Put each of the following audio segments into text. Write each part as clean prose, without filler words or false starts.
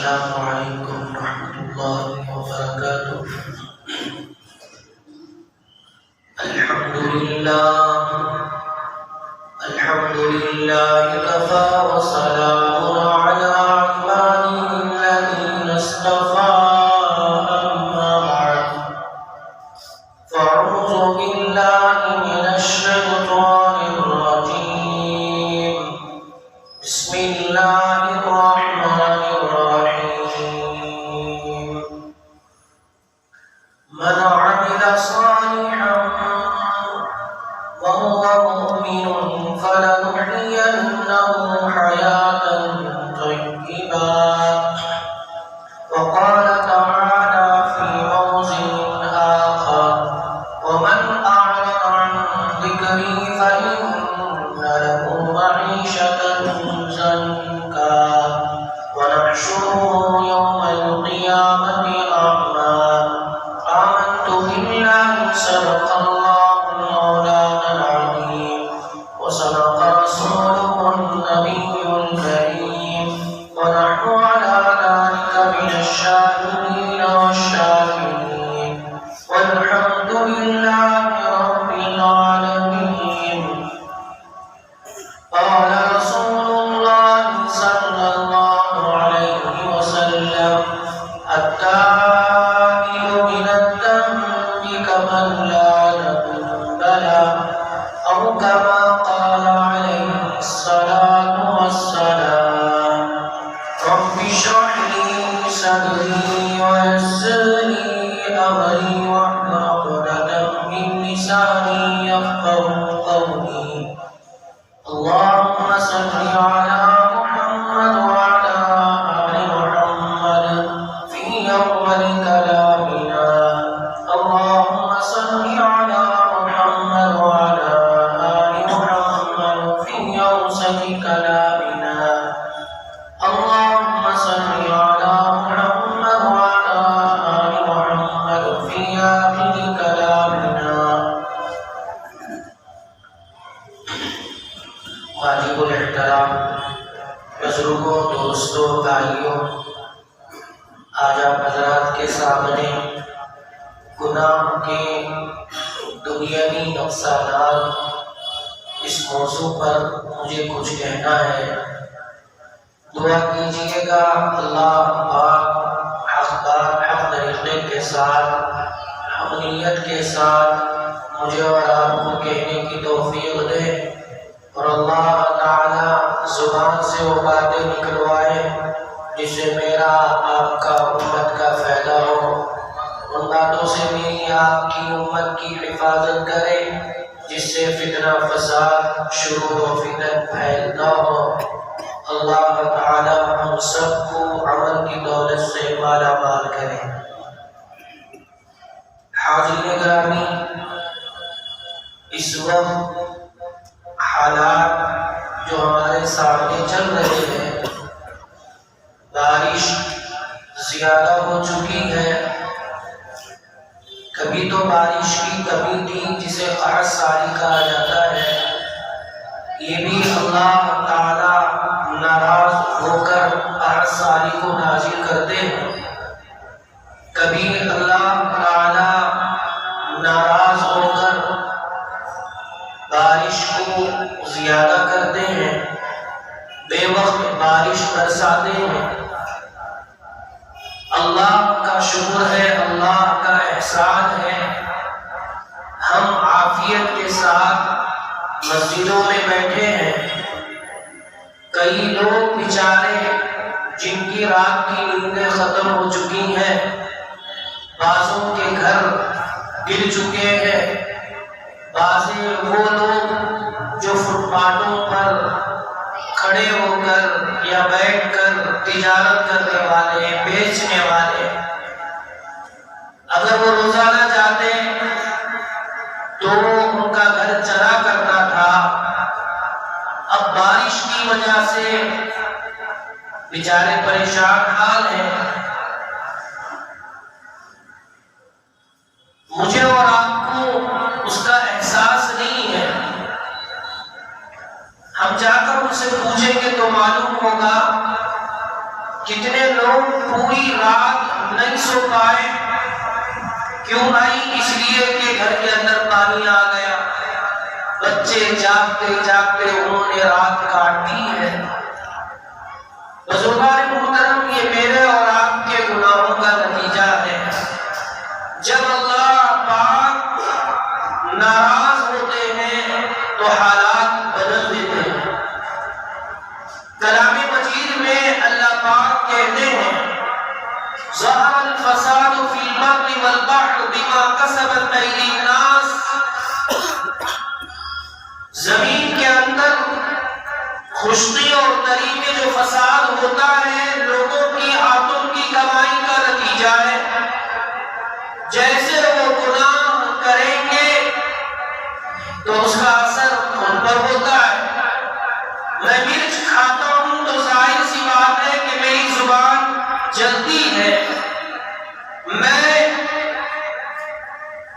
السلام علیکم ورحمۃ اللہ وبرکاتہ۔ الحمد للہ کفا وسلام علی عباده الذین اصطفى، اما بعد فاعوذ باللہ من الشیطان الرجیم، بسم اللہ الرحمن الرحیم۔ من عمل صالحا وهو مؤمن فلنحيينه حياة طيبة۔ وقال تعالى في موضع آخر: ومن أعرض عن ذكري فإن له معيشة ضنكا ونحشره يوم القيامة أعمى۔ آمنت بالله صدق الله مولانا العظيم وصدق رسوله النبي الكريم، ونحن على ذلك من الشاهدين والشاكرين، والحمد لله رب العالمين۔ قال رسول الله صلى الله عليه وسلم: التائب من الذنب كمن لا ذنب له، أو كما قال عليه الصلاة والسلام۔ رب اشرح لي صدري ويسر لي أمري واحلل عقدة من لساني يفقهوا قولي۔ اللهم صل على محمد وعلى آل محمد في أول كلامنا۔ اللهم صل على محمد وعلى آل محمد في أوسط كلامنا۔ اللهم صل على محمد وعلى آل محمد في آخر كلامنا۔ واجب الاحترام بزرگوں، دوستوں، بھائیوں، آج آپ حضرات کے سامنے گناہ کے دنیاوی نقصانات اس موضوع پر مجھے کچھ کہنا ہے۔ دعا کیجیے گا اللہ پاک حق طریقے کے ساتھ، حق نیت کے ساتھ مجھے اور آپ کو کہنے کی توفیق دے، اور اللہ تعالی زبان سے وہ باتیں نکلوائے جس سے میرا آپ کا امت کا فائدہ ہو، ان باتوں سے میری آپ کی امت کی حفاظت کرے جس سے فتنہ فساد، شرور و فتن پھیلتا ہو۔ اللہ تعالی ہم سب کو عمل کی دولت سے مالا مال کرے۔ حاضرین گرامی، اس وقت حالات جو ہمارے سامنے چل رہے ہیں، بارش زیادہ ہو چکی ہے۔ کبھی تو بارش کی کمی تھی جسے قحط سالی کہا جاتا ہے، یہ بھی اللہ تعالی ناراض ہو کر قحط سالی کو نازل کرتے ہیں۔ کبھی اللہ تعالی ناراض ہو کر بارش کو زیادہ کرتے ہیں، بے وقت بارش برساتے ہیں۔ اللہ کا شکر ہے، اللہ کا احسان ہے، ہم عافیت کے ساتھ مسجدوں میں بیٹھے ہیں۔ کئی لوگ بیچارے جن کی رات کی نیندیں ختم ہو چکی ہیں، بعضوں کے گھر گر چکے ہیں، بعض وہ لوگ جو فٹ پاتھوں پر کھڑے ہو کر یا بیٹھ کر تجارت کرنے والے، بیچنے والے، اگر وہ روزانہ جاتے تو ان کا گھر چلا کرتا تھا، اب بارش کی وجہ سے بیچارے پریشان حال ہیں۔ مجھے اور آپ کو اس کا احساس نہیں ہے۔ ہم جا کر ان سے پوچھیں گے تو معلوم ہوگا کتنے لوگ پوری رات نہیں سو پائے؟ کیوں نہیں؟ اس لیے کہ گھر کے اندر پانی آ گیا، بچے جاگتے جاگتے انہوں نے رات کاٹ دی ہے۔ بزرگان محترم، یہ میرے اور آپ کے گناہوں کا نتیجہ ہے۔ جب اللہ پاک ناراض ہوتے ہیں تو حالات بدل دیتے ہیں۔ کلام مجید میں اللہ پاک کہتے ہیں ظہر الفساد فی البر والبحر بما کسبت ایدی الناس، زمین کے اندر خشکی اور تری میں جو فساد ہوتا ہے لوگوں کی ہاتھوں کی کمائی کا نتیجہ ہے۔ جیسے وہ گناہ کریں گے تو اس کا اثر ان پر ہوتا ہے۔ میں مرچ کھاتا ہوں تو ظاہر سی بات ہے کہ میری زبان جلتی ہے۔ میں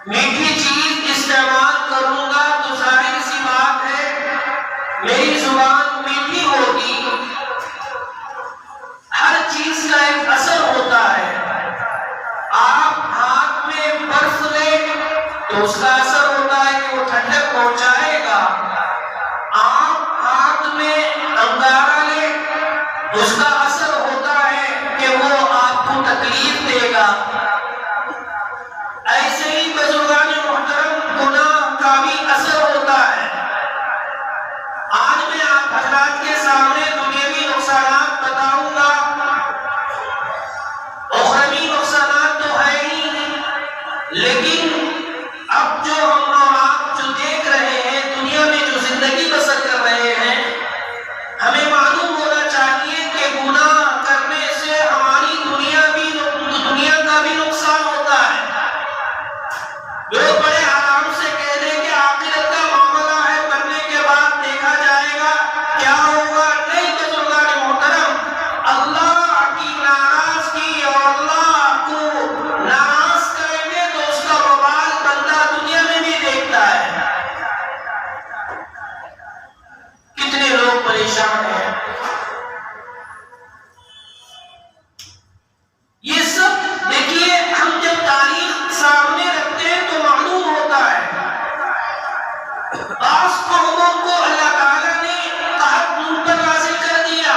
میٹھی چیز استعمال کروں گا تو ظاہر سی بات ہے میری زبان میٹھی ہوگی۔ ہر چیز کا ایک اثر ہوتا ہے۔ آپ ہاتھ میں برف لیں تو اس کا اثر ہوتا ہے کہ وہ ٹھنڈک پہنچائے گا۔ آپ ہاتھ میں انگارہ لیں تو اس کا اثر ہوتا ہے کہ وہ آپ کو تکلیف دے گا۔ ایسے ہی بزرگان محترم گناہ کا بھی اثر ہوتا ہے۔ آج میں آپ حضرات کے سامنے دنیاوی نقصانات بتاؤں گا، اخروی نقصانات تو ہے ہی، لیکن اب جو ہم اور آپ جو دیکھ رہے ہیں دنیا میں جو زندگی بسر کر رہے ہیں، ہمیں معلوم ہونا چاہیے کہ گناہ کرنے سے ہماری دنیا کا بھی نقصان ہوتا ہے۔ لوگ بڑے آرام سے کہہ دیں کہ آخرت کا معاملہ ہے، مرنے کے بعد دیکھا جائے گا کیا ہوگا۔ نہیں بزرگان محترم، اللہ کی ناراضگی اور اللہ کو ناراض کریں گے تو اس کا وبال بندہ دنیا میں بھی دیکھتا ہے۔ کتنے لوگ پریشان ہیں۔ یہ سب دیکھیے، ہم جب تاریخ سامنے رکھتے ہیں تو معلوم ہوتا ہے بعض قوموں کو اللہ تعالیٰ نے قحط ان پر نازل کر دیا۔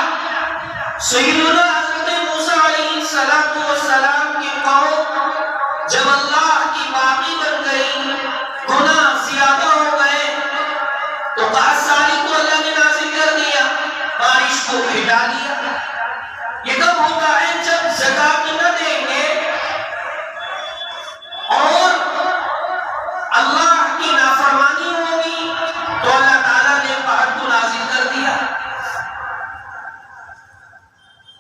سیدنا حضرت موسیٰ علیہ السلام کی قوم جب اللہ کی باغی بن گئی، گناہ زیادہ ہو گئے تو قحط سالی کو اللہ نے نازل کر دیا، بارش کو ہٹا دیا۔ یہ کب ہوتا ہے؟ جب زکوٰۃ نہ دیں گے اور اللہ کی نافرمانی ہوگی تو اللہ تعالیٰ نے قحط کو نازل کر دیا۔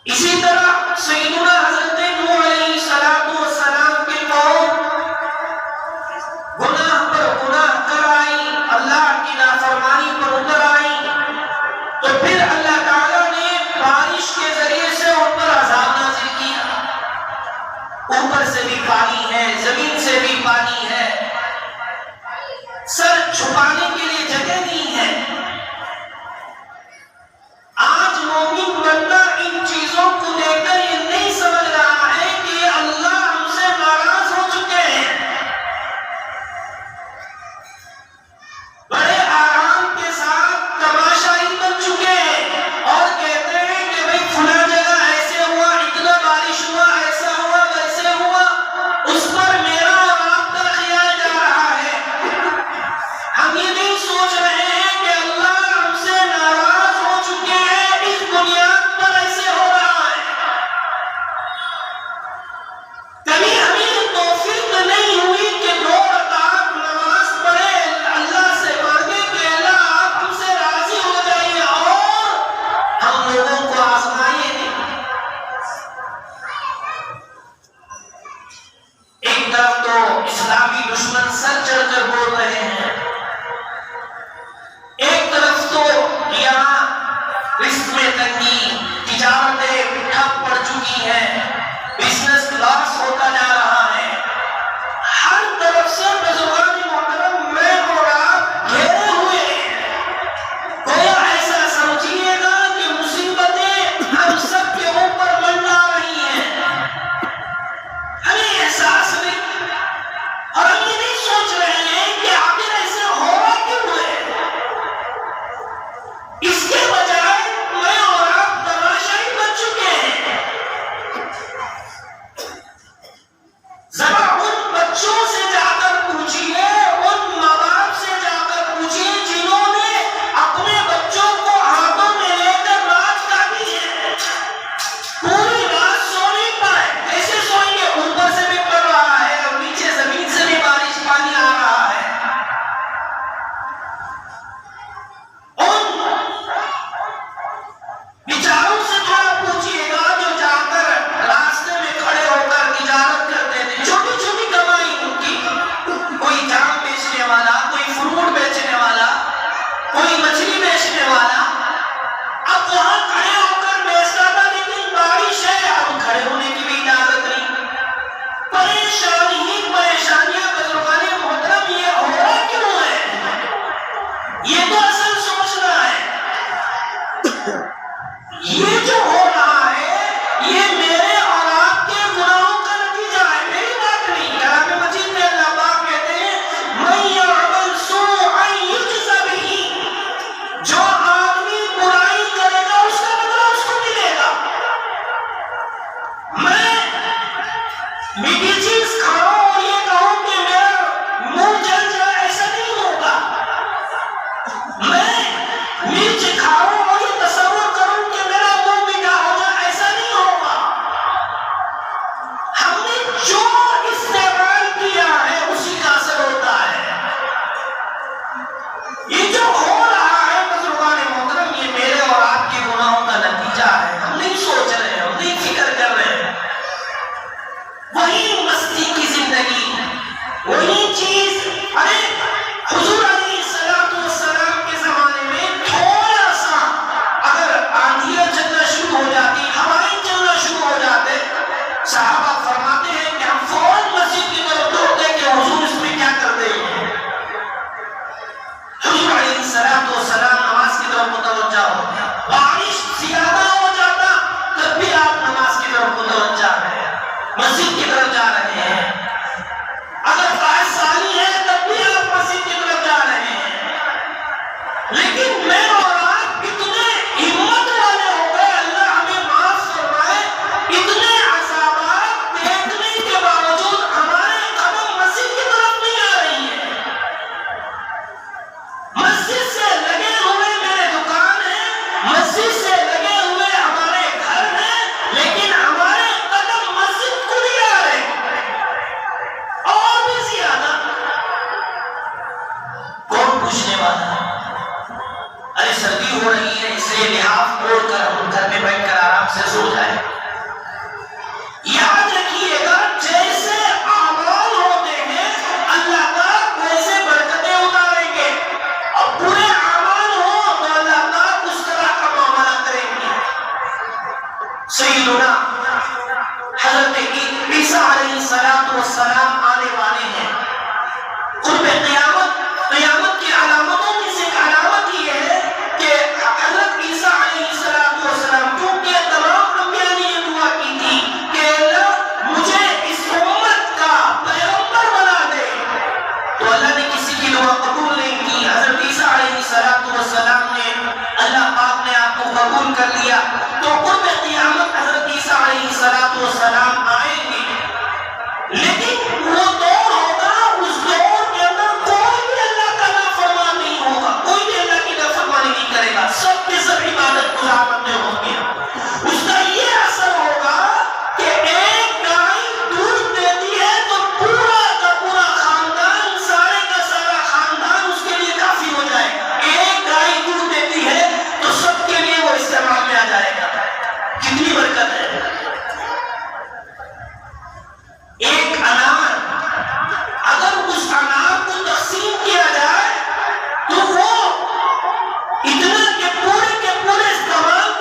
اسی طرح سیدنا حضرت نوح علیہ السلام کے قوم گناہ پر گناہ کر آئی، اللہ کی نافرمانی پر اتر آئی، تو پھر اللہ تعالیٰ نے بارش کے یہ جو ہو رہا ہے یہ میرے اور آپ کے گناہوں کا نتیجہ ہے، میری بات نہیں۔ کلام مجید میں اللہ پاک کہتے ہیں مَن يَعْمَلْ سُوءًا يُجْزَ بِهِ، جو آدمی برائی کرے گا اس کا بدلہ اس کو ملے گا۔ میں میٹھی چیز کھاؤں اور یہ کہوں کہ میرا منہ جل جائے، ایسا نہیں ہوگا۔ میں مرچ کھاؤں اور یہ تصور کروں کہ میرا منہ میٹھا ہو جائے، ایسا نہیں ہوگا۔ ہم نے جو استعمال کیا ہے اسی کا اثر ہوتا ہے۔ یہ جو ہو رہا ہے بزرگان محترم یہ میرے اور آپ کے گناہوں کا نتیجہ ہے۔ ہم نہیں سوچ رہے ہیں، ہم نہیں فکر کر رہے ہیں۔ وہی مستی کی زندگی، وہی چیز۔ ارے حضور علیہ السلام کے زمانے میں تھوڑا سا اگر آندھیاں چلنا شروع ہو جاتی، ہوائیں چلنا شروع ہو جاتے، صحابہ فرماتے ہیں کہ ہم فوراً مسجد کی طرف دوڑتے کہ حضور اس میں کیا کرتے ہیں۔ حضور علیہ السلام نماز کی طرف متوجہ ہوتے، بارش زیادہ ہو جاتا تب بھی آپ نماز کی طرف متوجہ ہیں، مسجد کی طرف جا رہے ہیں۔ اگر فائز سالی ہے تب بھی آپ مسجد کی طرف جا رہے ہیں۔ لیکن میں اور آپ اتنے ہمت والے ہو گئے، اللہ ہمیں معاف فرمائے، اتنے عذابات دیکھنے کے باوجود ہمارے قدم مسجد کی طرف نہیں آ رہی ہے۔ مسجد سے لگے ہوئے میرے دکان ہیں، مسجد سے لگے ہوئے ہمارے گھر ہیں، لیکن ہمارے قدم مسجد کو نہیں آ رہے۔ اور بھی زیادہ کون پوچھنے والا ہے؟ ارے سردی ہو رہی ہے اس لیے لحاف اوڑھ کر ہم گھر میں بیٹھ کر آرام سے سو جائیں۔ یاد رکھیے گا جیسے اعمال ہوتے ہیں اللہ پاک ویسے برکتیں اتاریں گے، اور برے اعمال ہوں تو اللہ پاک اس طرح کا معاملہ کریں گے۔ سیدنا حضرت عیسیٰ علیہ السلام آنے والے ہیں۔ قرب قیامت کی علامتوں میں سے ایک علامت یہ ہے کہ حضرت عیسیٰ علیہ السلام کیونکہ تمام انبیاء نے یہ دعا کی تھی کہ اللہ مجھے اس امت کا پیغمبر بنا دے، تو اللہ نے کسی کی دعا قبول نہیں کی۔ حضرت عیسیٰ علیہ السلام نے، اللہ پاک نے آپ کو قبول کر لیا، تو قرب قیامت حضرت عیسیٰ علیہ السلام آئیں گے۔ لیکن وہ دور ہوگا، اس دور کے اندر کوئی بھی اللہ کا نافرمان نہیں ہوگا، کوئی بھی اللہ کی نافرمانی نہیں کرے گا، سب کے سب عبادت گزار بندے ہوں گے۔ اس کا یہ اثر ہوگا کہ ایک گائے دودھ دیتی ہے تو پورا کا پورا خاندان، سارے کا سارا خاندان اس کے لیے کافی ہو جائے گا۔ ایک گائے دودھ دیتی ہے تو سب کے لیے وہ استعمال میں آ جائے گا۔ کتنی برکت ہے۔ ایک انار اگر اس انار کو تقسیم کیا جائے تو وہ اتنا کہ پورے کے پورے استعمال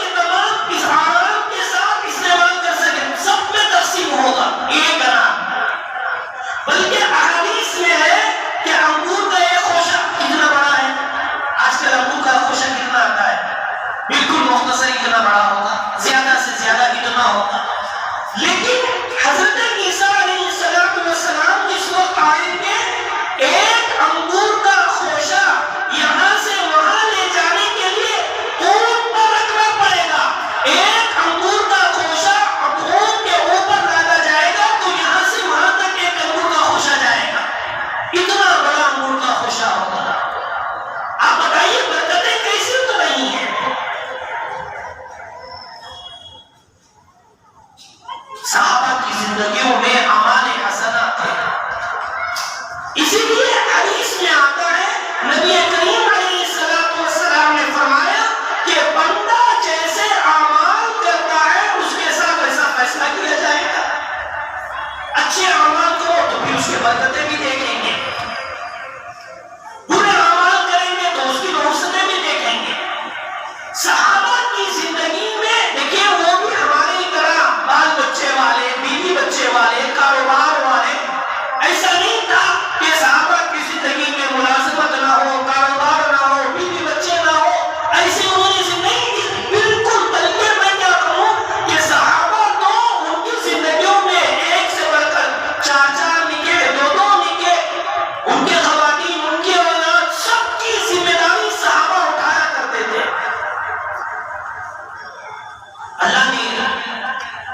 اللہ نے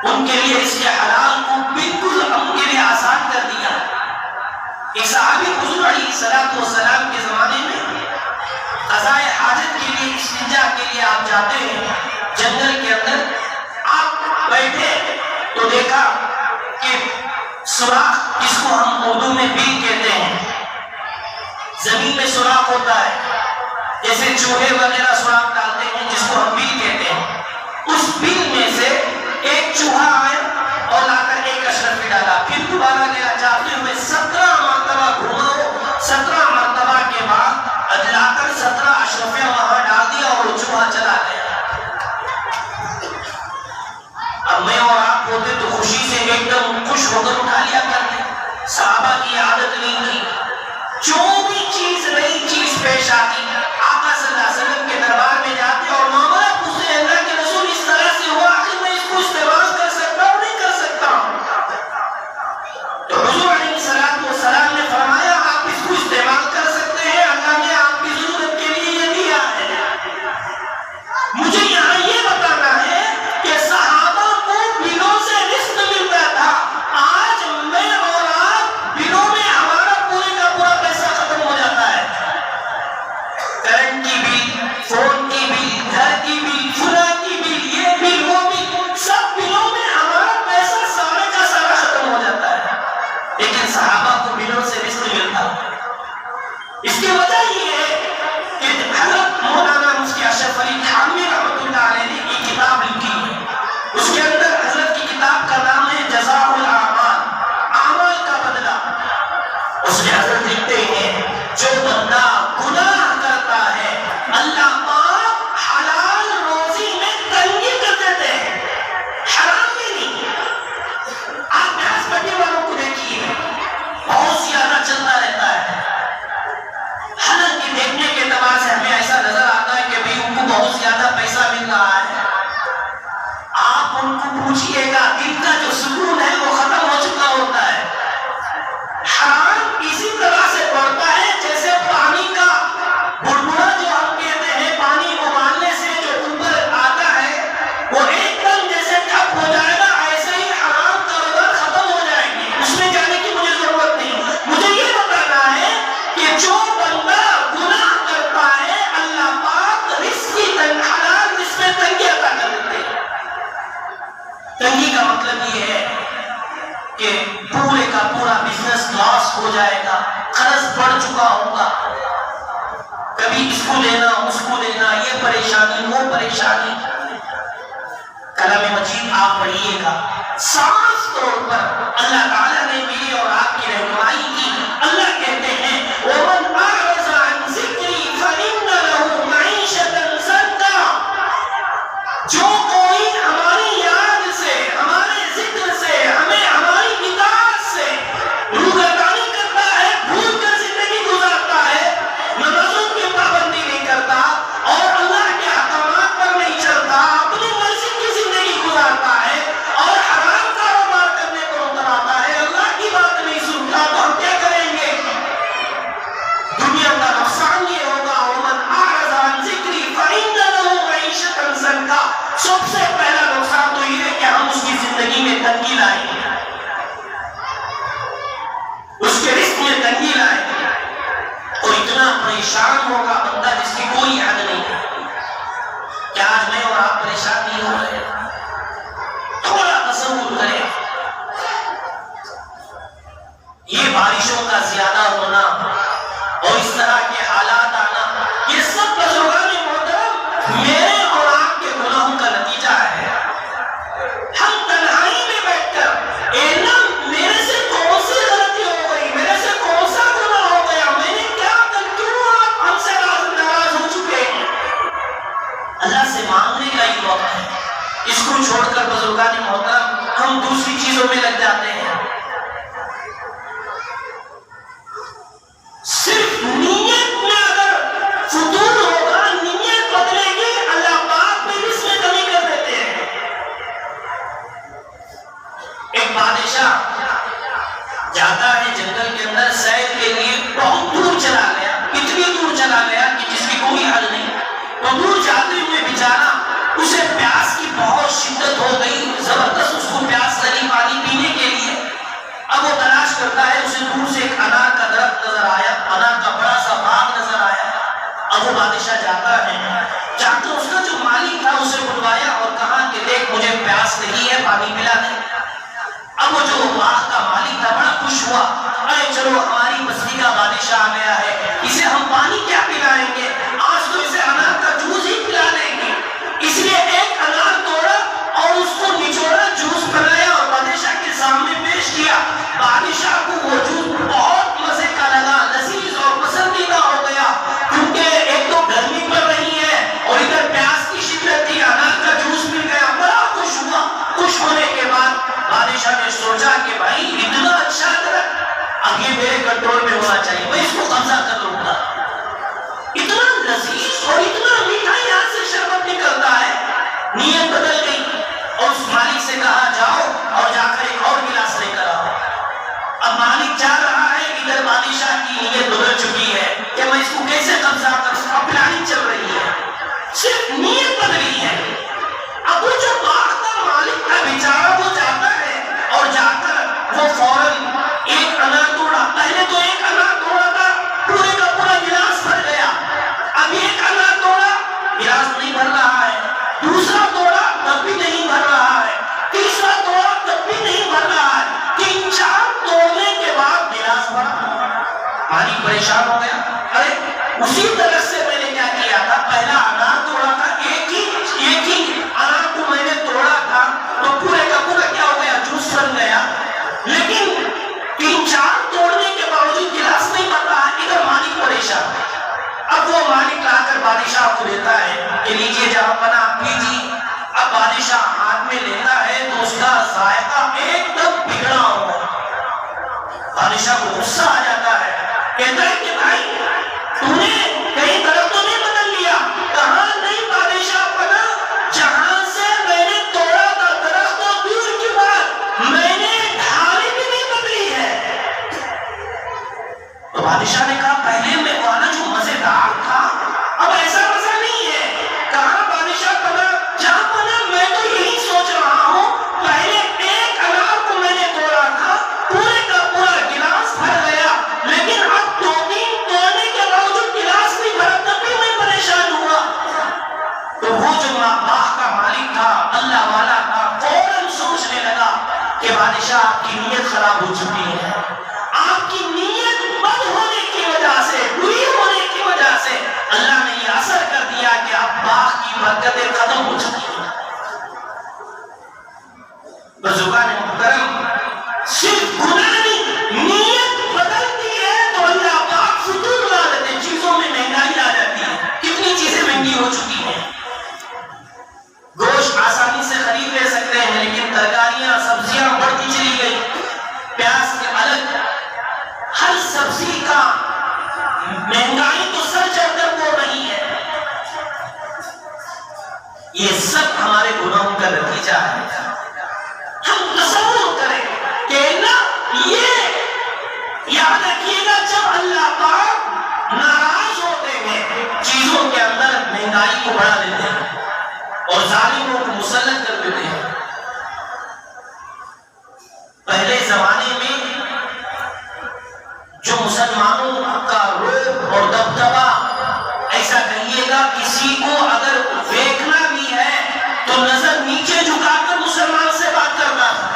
ان کے لیے اس کے حلال کو بالکل ان کے لیے آسان کر دیا۔ ایک صحابی حضور علیہ السلام کے زمانے میں قضاء حاجت کے لیے، استنجا کے لیے آپ جاتے ہیں جنگل کے اندر، آپ بیٹھے تو دیکھا کہ سوراخ، جس کو ہم اردو میں بیل کہتے ہیں، زمین میں سوراخ ہوتا ہے، جیسے چوہے وغیرہ سوراخ ڈالتے ہیں جس کو ہم بیل کہتے ہیں، اس بیل میں سے ایک چوہا آیا اور لا کر ایک اشرفی ڈالا، پھر دوبارہ گیا، جاتے ہوئے 17 مرتبہ گھوما، 17 مرتبہ کے بعد لا کر 17 اشرفیاں وہاں ڈال دیا اور وہ چوہا چلا گیا۔ اب میں اور آپ ہوتے تو خوشی سے ایک دم خوش ہو کر اٹھا لیا کرتے۔ صحابہ کی عادت نہیں تھی، جو بھی چیز نئی چیز پیش آتی آقا صلی اللہ علیہ وسلم کے دربار میں جاتے اور معاملہ پوچھتے، اللہ کے رسول اس طرح سے ہوا، آخر میں اس کو استعمال کر سکتا ہوں نہیں کر سکتا ہوں؟ تو حضور علیہ السلام نے فرمایا آپ اس کو استعمال کر سکتے ہیں، اللہ نے آپ کی ضرورت کے لیے یہ دیا ہے۔ مجھے یہاں یہ بتانا ہے کہ صحابہ کو بلوں سے رزق ملتا تھا، آج میں اور آپ بلوں میں ہمارا پورے کا پورا پیسہ ختم ہو جاتا ہے۔ کرنٹ کی بل، فون کی بل، گھر کی بل، فلاں کی بل، یہ بل وہ بل، سب بلوں میں ہمارا پیسہ سارے کا سارا ختم ہو جاتا ہے، لیکن صحابہ کو بلوں سے رزق ملتا۔ اس کی وجہ یہ ہے کہ حضرت مولانا مفتی اشرف علی تھانوی رحمۃ اللہ علیہ نے ایک کتاب لکھی ہے، اس کے اندر حضرت کی کتاب کا نام ہے جزاء الاعمال، اعمال کا بدلہ۔ اس میں حضرت لکھتے ہیں جو بندہ گناہ کرتا ہے اللہ پاک حلال روزی میں تنگی کر دیتے ہیں، حرام میں نہیں۔ آپ ہاسپٹل والوں کو دیکھیے، بہت زیادہ چلتا رہتا ہے، حالانکہ دیکھنے کے اعتبار سے ہمیں ایسا نظر آتا ہے کہ بھئی ان کو بہت زیادہ پیسہ مل رہا ہے۔ آپ ان کو پوچھئے گا دل کا جو سکون ہے وہ ختم ہو چکا ہوتا ہے۔ حرام اسی طرح سے پڑتا ہے جیسے پانی کا بڑبڑا جو ہم کہتے ہیں، پانی ابالنے سے جو اوپر آتا ہے وہ ایک دم جیسے ٹھپ ہو جائے گا، ایسے ہی حرام کاروبار ختم ہو جائیں گے، اس میں جانے کی مجھے ضرورت نہیں۔ مجھے یہ بتانا ہے کہ جو بندہ گناہ کرتا ہے اللہ پاک رزق کی حلال رزق میں تنگی عطا کر دیتے ہیں۔ تنگی کا مطلب یہ ہے کہ پورے کا پورا بزنس لاس ہو جائے گا، قرض بڑھ چکا ہوگا، کبھی اس کو لینا اس کو لینا، یہ پریشانی وہ پریشانی۔ کلام مجید آپ پڑھیے گا، صاف طور پر اللہ تعالیٰ نے میری اور آپ کی رہنمائی کی۔ اللہ کہتے ہیں وَمَنْ أَعْرَضَ عَنْ ذِكْرِي فَإِنَّ لَهُ مَعِيشَةً ضَنكًا، جو کوئی ہماری یاد سے، ہمارے ذکر سے، ہمیں ہماری اطاعت سے روگردانی کرتا ہے، بھول کر زندگی گزارتا ہے، نمازوں کی پابندی نہیں کرتا اور اللہ کے احکامات پر نہیں چلتا، اپنی مرضی کی زندگی گزارتا ہے اور حرام کاروبار کرنے پر اتر آتا ہے، اللہ کی بات نہیں سنتا، تو ہم کیا کریں گے؟ دنیا کا نقصان یہ ہوگا وَمَنْ أَعْرَضَ عَنْ ذِكْرِي فَإِنَّ لَهُ مَعِيشَةً ضَنكًا۔ سب سے پہلا نقصان تو یہ ہے کہ ہم اس کی زندگی میں تنگی لائیں گے، اس کے رزق میں تنگی لائیں گے، اور اتنا پریشان ہوگا بندہ جس کی کوئی حد نہیں ہے۔ کیا آج میں اور آپ پریشان نہیں ہو رہے؟ تھوڑا تصور کریں، یہ بارشوں کا زیادہ ہونا اور اس طرح کے حالات آنا، یہ سب بزرگان محترم میرے اور آپ کے گناہوں کا نتیجہ ہے۔ ہم تنہائی میں بیٹھ کر میرے سے کون سی غلطی ہو گئی، میرے سے کون سا گناہ ہو گیا، میں نے کیا کر، کیوں آپ ہم سے ناراض ہو چکے ہیں؟ اللہ سے مانگنے کا ہی وقت ہے۔ اس کو چھوڑ کر بزرگان محترم ہم دوسری چیزوں میں لگ جاتے ہیں۔ صرف نیت میں اگر فطور ہوگا، نیت بدلے گی، اللہ پاک بھی اس میں کمی کر دیتے ہیں۔ ایک بادشاہ جاتا ہے جنگل کے اندر سیر کے لیے، بہت دور چلا گیا، اتنی دور چلا گیا کہ جس کی کوئی حل نہیں، تو دور جاتے ہوئے بیچارہ اسے پیاس کی بہت شدت پیاس لگی ہے پانی پلا دیں۔ اب وہ جو باغ کا مالک تھا بڑا خوش ہوا، ارے چلو ہماری بستی کا بادشاہ آ گیا ہے، اسے ہم پانی کیا پلائیں گے، آج تو اسے انار کا جوس ہی پلا دیں گے۔ اس لیے ایک انار توڑا اور اس کو نچوڑا، جوس بنایا اور بادشاہ کے سامنے پیش کیا۔ بادشاہ کو وہ جوس بہت مزے کا لگا، لذیذ اور پسندیدہ ہو گیا، کیونکہ ایک تو گرمی پڑ رہی ہے اور ادھر پیاس کی شدت تھی، انار کا جوس مل گیا، بڑا خوش ہوا۔ خوش ہونے کے بعد بادشاہ نے سوچا کہ بھائی اتنا اچھا درخت اب یہ میرے کنٹرول میں ہونا چاہیے، میں اس کو قبضہ کر لوں گا۔ اتنا لذیذ اور اتنا میٹھا یہاں سے شربت نکلتا ہے۔ نیت بدل گئی اور اس مالک سے کہا جاؤ اور جا کر ایک اور گلاس لے کر آؤ۔ اب مالک جا رہا ہے، ادھر بادشاہ کی نیت بدل چکی ہے کہ میں اس کو کیسے قبضہ کروں، اب پلاننگ چل رہی ہے، صرف نیت بدلی ہے۔ اب وہ جو باغ کا مالک تھا بیچارہ، وہ جاتا ہے اور جا کر وہ فوراً ایک انار توڑا۔ پہلے تو ایک انار توڑا تھا، پورے کا پورا گلاس بھر گیا۔ اب ایک انار توڑا، گلاس نہیں بھر رہا ہے، دوسرا توڑا تب بھی نہیں بھر رہا ہے، تیسرا توڑا تب بھی نہیں بھر رہا ہے، 3-4 توڑنے کے بعد گلاس بھرا۔ مالک پریشان ہو گیا، ارے اسی طرح سے میں نے کیا کیا تھا، پہلا انار توڑا تھا، ایک ہی انار کو میں نے توڑا تھا تو پورے کا پورا کیا ہو گیا، جوس بن گیا، لیکن 3-4 توڑنے کے باوجود گلاس نہیں بن رہا ہے۔ ادھر مالک پریشان۔ اب وہ مالک لا کر بادشاہ کو دیتا ہے کہ لیجیے جہاں پنا آپ لیجیے۔ اب بادشاہ ہاتھ میں لیتا ہے تو اس کا ذائقہ ایک دم بگڑا ہوا۔ بادشاہ کو غصہ آ جاتا ہے، کہتا ہے کہ بھائی تو نے کہیں طرف تو نہیں بدل لیا؟ کہاں نہیں بادشاہ پنا، جہاں سے میں نے توڑا تھا درخت تو دور کی بات، میں نے ڈھالی بھی نہیں بدلی ہے۔ تو بادشاہ نے کہا پہلے میں والا جو مزیدار تھا اب ایسا مزہ نہیں ہے۔ کہاں بادشاہ پنا، جہاں پنا میں تو یہی سوچ رہا ہوں، پہلے ایک انار کو میں نے توڑا تھا، پورے کا پورا گلاس بھر گیا، لیکن اب 2-3 توڑنے کے باوجود گلاس نہیں بھرا، تب بھی میں پریشان ہوا۔ تو وہ جو باغ کا مالک تھا، اللہ والا تھا، فوراً سوچنے لگا کہ بادشاہ آپ کی نیت خراب ہو چکی ہے، آپ کی نیت بد ہونے کی وجہ سے، بری ہونے کی وجہ سے اللہ نے یہ اثر کر دیا کہ اب باغ کی برکتیں ختم ہو چکی ہیں۔ بزرگان محترم، صرف گناہ نہیں، نیت بدلتی ہے تو اللہ پاک فطور لا دیتے ہیں، چیزوں میں مہنگائی آ جاتی ہے۔ کتنی چیزیں مہنگی ہو چکی ہیں، گوشت آسانی سے خرید لے سکتے ہیں لیکن ترکاریاں سبزیاں بڑھتی چلی گئی، پیاز کے الگ، ہر سبزی کا مہنگائی تو سر چڑھ کر بول رہی ہے۔ یہ سب ہمارے گناہوں کا نتیجہ ہے۔ ہم تصور کریں کہ یہ یاد رکھیے گا، جب اللہ پاک ناراض ہوتے ہیں چیزوں کے اندر مہنگائی کو بڑھا دیتے ہیں اور ظالموں کو مسلط کر دیتے ہیں۔ پہلے زمانے میں جو مسلمانوں کا روب اور دبدبا، ایسا کہیے گا کسی کو اگر دیکھنا بھی ہے تو نظر نیچے جھکا کر مسلمان سے بات کرتا تھا۔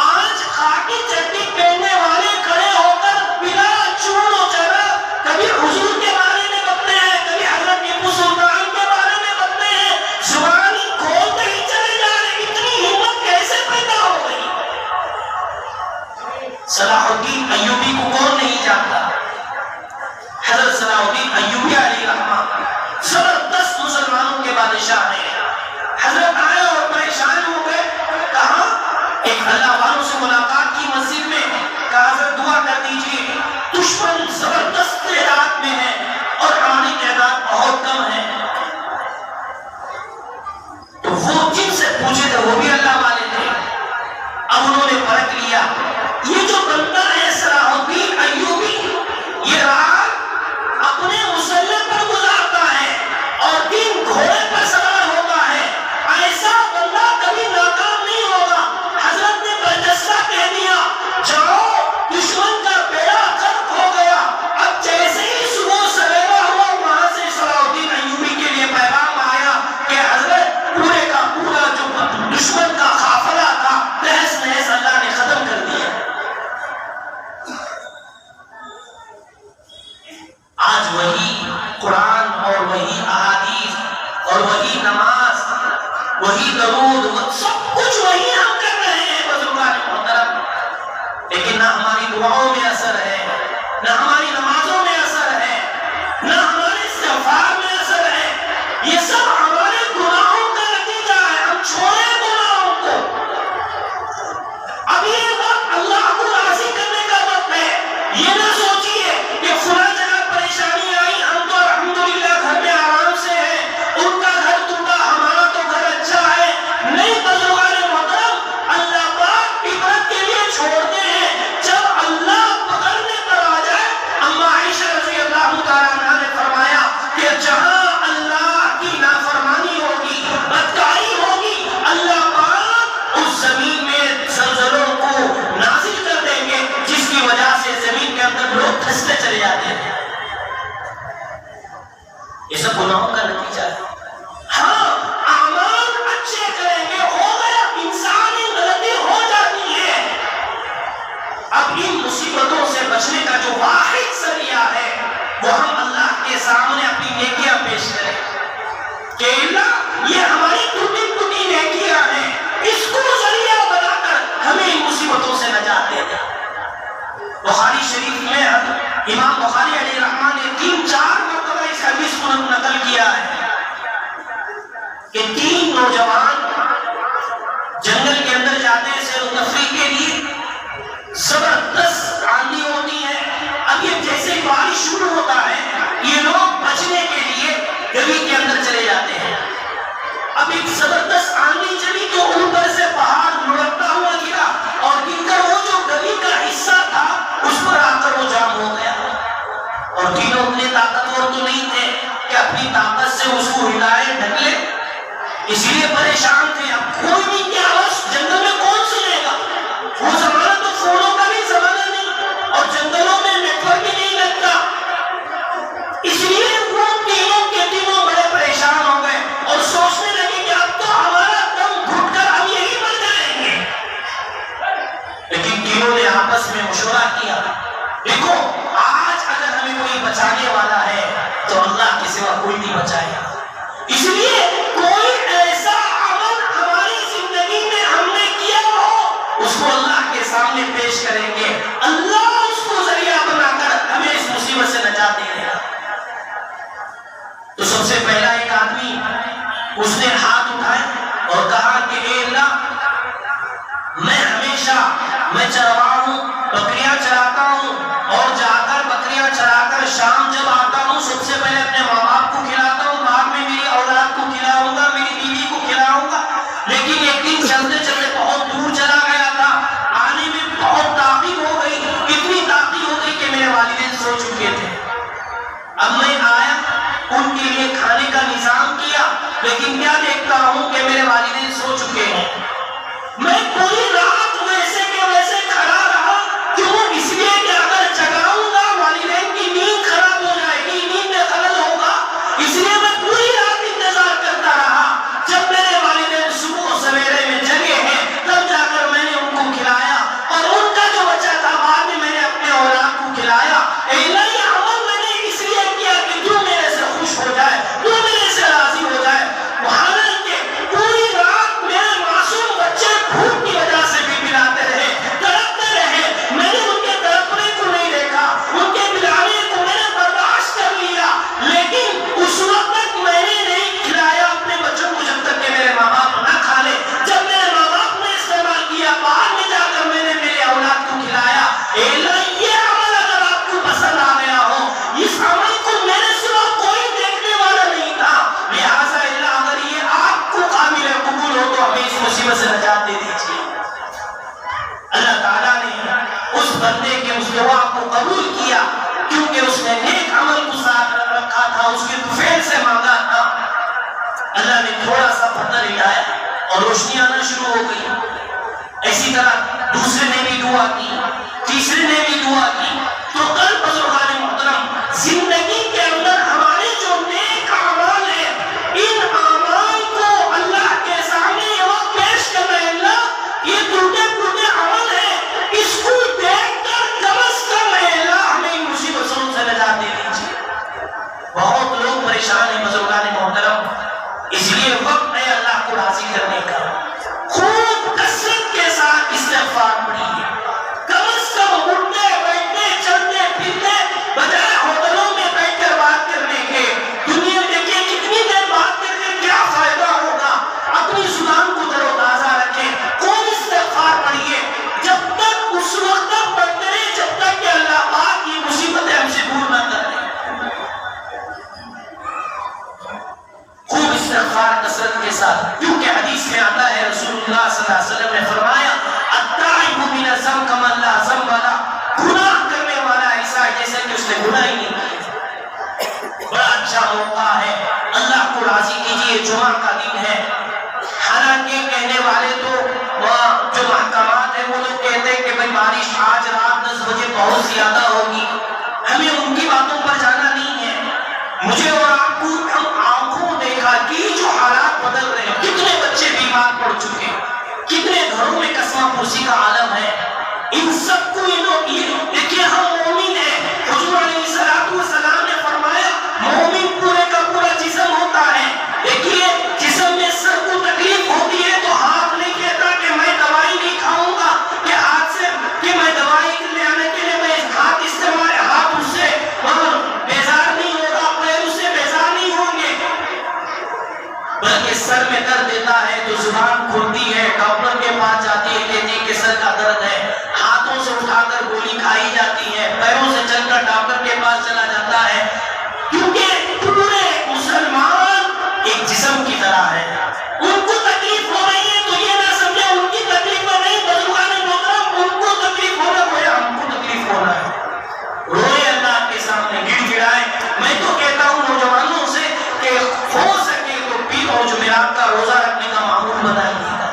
آج خاکی چٹی پہننے والے کھڑے ہو کر بلا چون و چرا کبھی حضور کے بارے میں بتتے ہیں، کبھی حضرت ٹیپو سلطان کے بارے میں بتتے ہیں، زبانی کھولتے ہی چلے جا رہے۔ اتنی ہمت کیسے پیدا ہو گئی؟ صلاح الدین ایوبی کو کون نہیں جانتا؟ حضرت صلاح الدین ایوبی علیہ الرحمہ زبردست مسلمانوں کے بادشاہ ہیں۔ حضرت آئے اور پریشان ہو گئے، کہا ایک اللہ والوں سے ملاقات کی مسجد میں، کہا حضرت دعا کر دیجئے، دشمن زبردست تعداد میں ہے اور ہماری تعداد بہت کم ہے۔ تو وہ جن سے پوچھے تھے وہ بھی اللہ والے تھے۔ اب انہوں نے پرکھ لیا، یہ جو بندہ ہے صلاح الدین ایوبی، یہ رات اپنے مسلح پر گزارتا ہے اور دن گھوڑے پر سوار ہوتا ہے، ایسا بندہ کبھی ناکام نہیں ہوگا۔ حضرت نے برجستہ کہہ دیا، جاؤ دشمن کا بیڑا غرق ہو گیا۔ اب جیسے ہی صبح سویرا ہوا، وہاں سے صلاح الدین ایوبی کے لیے پیغام آیا کہ حضرت پورے کا پورا جو وہی درود سب کچھ وہی ہم کر رہے ہیں بزرگان محترم، لیکن نہ ہماری دعاؤں میں اثر ہے، نہ ہماری نمازوں میں اثر ہے، نہ ہمارے استغفار میں اثر ہے. یہ سب ہمارے گناہوں کا نتیجہ ہے. ہم چھوڑیں گناہوں کو. اب یہ وقت اللہ کو راضی کرنے کا وقت ہے. یہ نہ سوچیے کہ فلاں جگہ پریشانی آئی، ہم تو الحمدللہ گھر میں آرام سے ہیں، ان کا گھر ٹوٹا، ہمارا تو گھر اچھا ہے. نہیں بزرگان محترم، اللہ پاک عبرت کے لیے چھوڑتے ہیں. جب اللہ پکڑنے پر آ جائے، اما عائشہ رضی اللہ تعالیٰ عنہا نے فرمایا کہ جہاں اللہ کی نافرمانی ہوگی، بدکاری ہوگی، اللہ پاک اس زمین میں زلزلوں کو نازل کر دیں گے، جس کی وجہ سے زمین کے اندر لوگ دھستے چلے جاتے ہیں. یہ سب گناہوں کا نتیجہ ہے. ہاں اعمال اچھے کریں گے، ہو گیا، انسانی غلطی ہو جاتی ہے. اب ان مصیبتوں سے بچنے کا جو واحد ذریعہ ہے وہ ہم اللہ کے سامنے اپنی نیکیاں پیش کریں کہ اللہ یہ ہماری ٹوٹی ٹوٹی نیکیاں ہیں، اس کو ذریعہ بنا کر ہمیں ان مصیبتوں سے نجات دے دے. بخاری شریف میں امام بخاری علیہ الرحمہ نے 3-4 مرتبہ اس حدیث کو نقل کیا ہے کہ 3 نوجوان جنگل کے اندر جاتے ہیں سیر و تفریح کے لیے. زبردست آندھی ہوتی ہے. اب یہ جیسے بارش شروع ہوتا ہے، یہ لوگ بچنے کے لیے گلی کے اندر چلے جاتے ہیں. اب ایک زبردست آندھی چلی تو اوپر سے پہاڑ لڑکتا ہوا گرا، اور گر کر وہ جو گلی کا حصہ تھا اس پر آ کر وہ جام ہو گیا. اور تینوں اتنے طاقتور تو نہیں تھے کہ اپنی طاقت سے اس کو ہلائے ڈھکلے، اس لیے پریشان تھے. اب کوئی نہیں کی آواز جنگل میں کون سنے گا؟ وہ زمانہ تو فونوں کا بھی زمانہ نہیں، اور جنگلوں میں نیٹ ورک بھی نہیں لگتا. اس لیے وہ تینوں کے تینوں بڑے پریشان ہو گئے اور سوچنے لگے کہ اب تو ہمارا دم گھٹ کر ہم یہی مر جائیں گے. لیکن تینوں نے آپس میں مشورہ کیا، دیکھو آج اگر ہمیں کوئی بچانے والا ہے تو اللہ کے سوا کوئی نہیں بچائے گا. اس لیے کوئی ایسا عمل ہماری زندگی میں ہم نے کیا ہو، اس کو اللہ کے سامنے پیش کریں گے. اللہ اس کو ذریعہ بنا کر ہمیں اس مصیبت سے نجات دے گا. تو سب سے پہلا ایک آدمی اس نے ہاتھ اٹھائے اور کہا کہ اے اللہ، میں چرواہ ہوں، بکریاں چراتا ہوں، اور جا کر بکریاں چرا کر شام جب آتا ہوں سب سے پہلے اپنے ماں باپ کو کھلاتا ہوں، بعد میں میری اولاد کو کھلاؤں گا، میری بیوی کو کھلاؤں گا. لیکن ایک دن چلتے چلتے بہت دور چلا گیا تھا، آنے میں بہت تاخیر ہو گئی، اتنی تاخیر ہو گئی کہ میرے والدین سو چکے تھے. اب میں آیا، ان کے لیے کھانے کا نظام کیا، لیکن کیا دیکھتا ہوں کہ میرے والدین سو چکے ہیں. میں پوری رات ویسے کے ویسے کھڑا رہا. کیوں؟ اس لیے کہ اگر جگاؤں گا والدین کی نیند خراب ہو جائے گی، نیند میں خلل ہوگا. اس لیے میں پوری رات انتظار کرتا رہا. جب میرے والدین صبح سویرے میں جگے ہیں تب جا کر میں نے ان کو کھلایا، اور ان کا جو بچہ تھا بعد میں میں نے اپنے اولاد کو کھلایا. یہ عمل میں نے اس لیے کیا کہ تو میرے سے خوش ہو جائے، تو میرے سے راضی ہو جائے. حالانکہ پوری رات میرے معصوم بچے بھوک کی وجہ سے بھی بلاتے رہے، تڑپتے رہے. میں نے ان کے تڑپنے کو نہیں دیکھا، ان کے بلانے کو میں نے برداشت کر لیا. لیکن اس وقت تک میں نے نہیں کھلایا اپنے بچوں کو جب تک کہ میرے ماں باپ نہ کھا لے. جب میرے ماں باپ نے استعمال کیا، بعد میں جا کر میں نے میرے اولاد کو کھلایا. یہ عمل اگر آپ کو پسند آ گیا ہو، اس عمل کو میرے سوا کوئی دیکھنے والا نہیں تھا، لہٰذا اگر یہ آپ کو قابل قبول ہو تو ہمیں اس مصیبت سے نجات دے دیجیے. اللہ تعالیٰ نے اس بندے کے اس دعا کو قبول کیا، کیونکہ اس نے نیک عمل کو ساتھ رکھا تھا، اس کے طفیل سے مانگا تھا. اللہ نے تھوڑا سا پتھر ہلایا اور روشنی آنا شروع ہو گئی. اسی طرح دوسرے نے بھی دعا کی، تیسرے نے بھی دعا کی. تو کل بزرگان محترم زندگی کے اندر ہمارے جو نیک اعمال ہیں، ان اعمال کو اللہ کے سامنے یہ وقت پیش کرنا ہے. اللہ یہ ٹوٹے ٹوٹے عمل ہے، اس کو دیکھ کر کم از کم اللہ ہمیں ان مصیبتوں سے نجات دے دیجیے. بہت لوگ پریشان ہیں بزرگان محترم، اس لیے وقت ہے اللہ کو راضی کرنا. میں آتا ہے رسول اللہ صلی اللہ علیہ وسلم نے فرمایا التائب من الذنب کمن لا ذنب له، گناہ کرنے والا ایسا ہے جیسے کہ اس نے گناہ ہی نہیں کیا۔ بڑا اچھا موقع ہے، اللہ کو راضی کیجئے، جمعہ کا دن ہے۔ حالانکہ کہنے والے تو جو محکمات ہیں وہ لوگ کہتے ہیں کہ بھئی بارش آج رات 10 بجے بہت زیادہ ہوگی، ہمیں ان کی باتوں پر جانا نہیں ہے۔ مجھے اور آپ کو ہم آنکھوں دیکھا کہ جو حالات بدل رہے ہیں، کتنے بچے بیمار پڑ چکے ہیں، کتنے گھروں میں قسمہ پرسی کا عالم ہے، ان سب کو دیکھیے ہم مومن ہیں۔ حضور علیہ السلام نے فرمایا مومن پورے کا پورا جسم ہوتا ہے۔ دیکھیے جسم میں سر کو تکلیف ہوتی ہے تو ہاتھ نہیں کہتا کہ میں دوائی نہیں کھاؤں گا، کہ ہاتھ سے کہ میں دوائی لے آنے کے لیے میں ہاتھ استعمال ہاتھ اس سے بیزار نہیں ہوگا، پیر اس سے بیزار نہیں ہوں گے، بلکہ سر میں درد دیتا ہے تو زبان کھلتی ہے، ڈاکٹر کے پاس جاتی ہے، کہتی ہے کہ سر کا درد ہے، ہاتھوں سے اٹھا کر گولی کھائی جاتی ہے، پیروں سے چل کر ڈاکٹر کے پاس چلا جاتا ہے، کیونکہ پورے مسلمان ایک جسم کی طرح ہے۔ ان کو تکلیف ہو رہی ہے تو یہ نہ سمجھے ان کی تکلیف میں نہیں، بزرگان محترم ان کو تکلیف ہونا گویا ہم کو تکلیف ہونا ہے۔ روئے اللہ کے سامنے، گڑ گڑائے۔ میں تو کہتا ہوں نوجوانوں سے کہ ہو سکے تو پیر اور جمعرات کا روزہ رکھنے کا معمول بنائیے گا،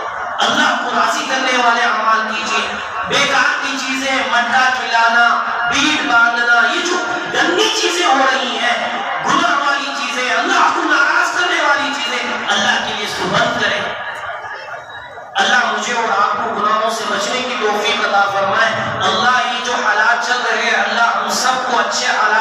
اللہ کو راضی کرنے والے اعمال کیجیے۔ بیکار کی چیزیں، مٹھا کھلانا، بیٹ باندھنا، یہ جو گندی چیزیں ہو رہی ہیں، گناہ والی چیزیں، اللہ کو ناراض کرنے والی چیزیں، اللہ کے لیے اس کو بند کریں۔ اللہ مجھے اور آپ کو گناہوں سے بچنے کی توفیق عطا فرمائے۔ اللہ یہ جو حالات چل رہے ہیں، اللہ ہم سب کو اچھے حالات